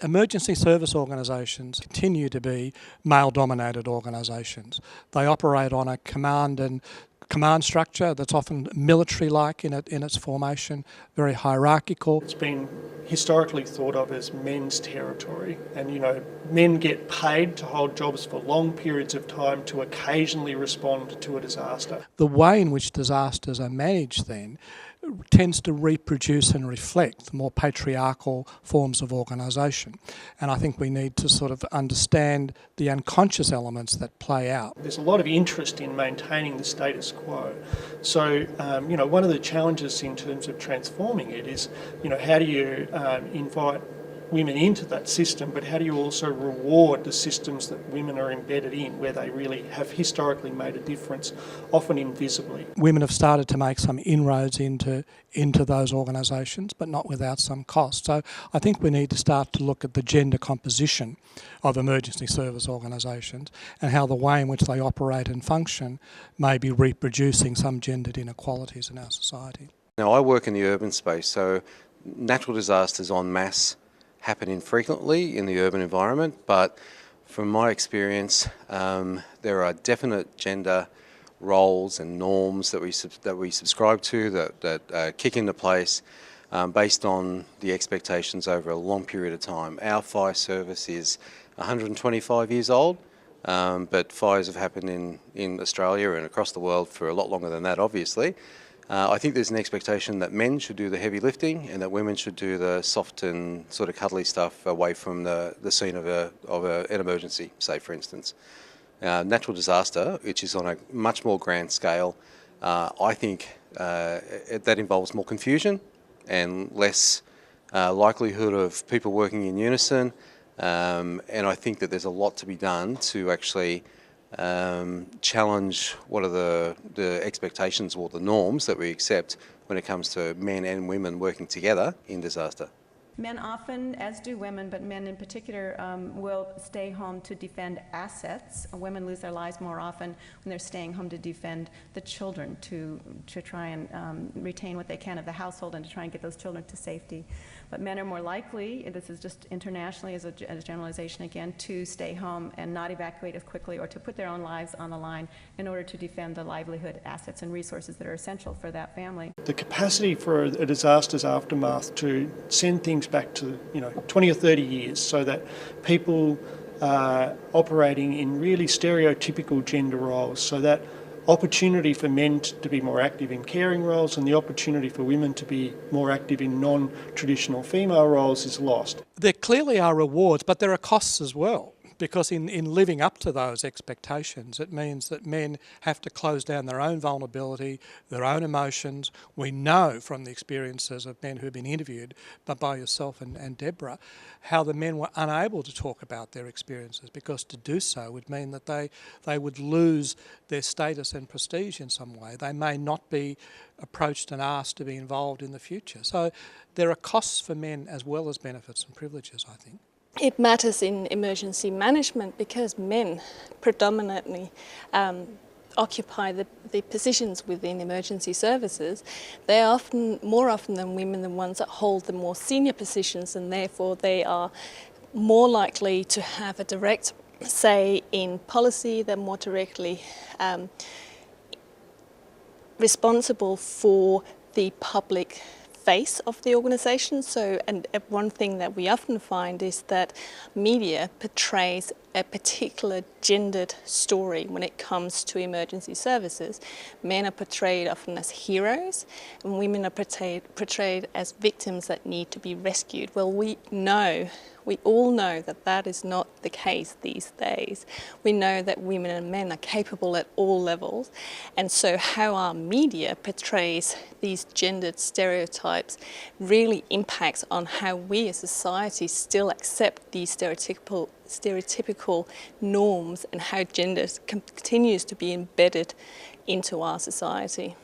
Emergency service organisations continue to be male-dominated organisations. They operate on a command structure that's often military-like in its formation, very hierarchical. It's been historically thought of as men's territory, and men get paid to hold jobs for long periods of time to occasionally respond to a disaster. The way in which disasters are managed then tends to reproduce and reflect the more patriarchal forms of organisation. And I think we need to sort of understand the unconscious elements that play out. There's a lot of interest in maintaining the status quo. So, one of the challenges in terms of transforming it is, how do you invite women into that system, but how do you also reward the systems that women are embedded in, where they really have historically made a difference, often invisibly. Women have started to make some inroads into those organisations, but not without some cost. So I think we need to start to look at the gender composition of emergency service organisations and how the way in which they operate and function may be reproducing some gendered inequalities in our society. Now, I work in the urban space, so natural disasters en masse happen infrequently in the urban environment, but from my experience, there are definite gender roles and norms that we subscribe to that kick into place based on the expectations over a long period of time. Our fire service is 125 years old, but fires have happened in Australia and across the world for a lot longer than that, obviously. I think there's an expectation that men should do the heavy lifting and that women should do the soft and sort of cuddly stuff away from the scene of an emergency, say for instance. Natural disaster, which is on a much more grand scale, I think that involves more confusion and less likelihood of people working in unison, and I think that there's a lot to be done to actually challenge what are the expectations or the norms that we accept when it comes to men and women working together in disaster. Men often, as do women, but men in particular, will stay home to defend assets. Women lose their lives more often when they're staying home to defend the children, to try and retain what they can of the household and to try and get those children to safety. But men are more likely, this is just internationally as a generalization again, to stay home and not evacuate as quickly or to put their own lives on the line in order to defend the livelihood, assets and resources that are essential for that family. The capacity for a disaster's aftermath to send things back to 20 or 30 years so that people are operating in really stereotypical gender roles, so that opportunity for men to be more active in caring roles and the opportunity for women to be more active in non-traditional female roles is lost. There clearly are rewards, but there are costs as well. Because in living up to those expectations, it means that men have to close down their own vulnerability, their own emotions. We know from the experiences of men who've been interviewed, but by yourself and Deborah, how the men were unable to talk about their experiences because to do so would mean that they would lose their status and prestige in some way. They may not be approached and asked to be involved in the future. So there are costs for men as well as benefits and privileges, I think. It matters in emergency management because men predominantly occupy the positions within emergency services. They are more often than women the ones that hold the more senior positions, and therefore they are more likely to have a direct say in policy. They're more directly responsible for the public face of the organisation. So, and one thing that we often find is that media portrays a particular gendered story when it comes to emergency services. Men are portrayed often as heroes and women are portrayed as victims that need to be rescued. Well, we all know that that is not the case these days. We know that women and men are capable at all levels, and so how our media portrays these gendered stereotypes really impacts on how we as society still accept these stereotypical norms and how gender continues to be embedded into our society.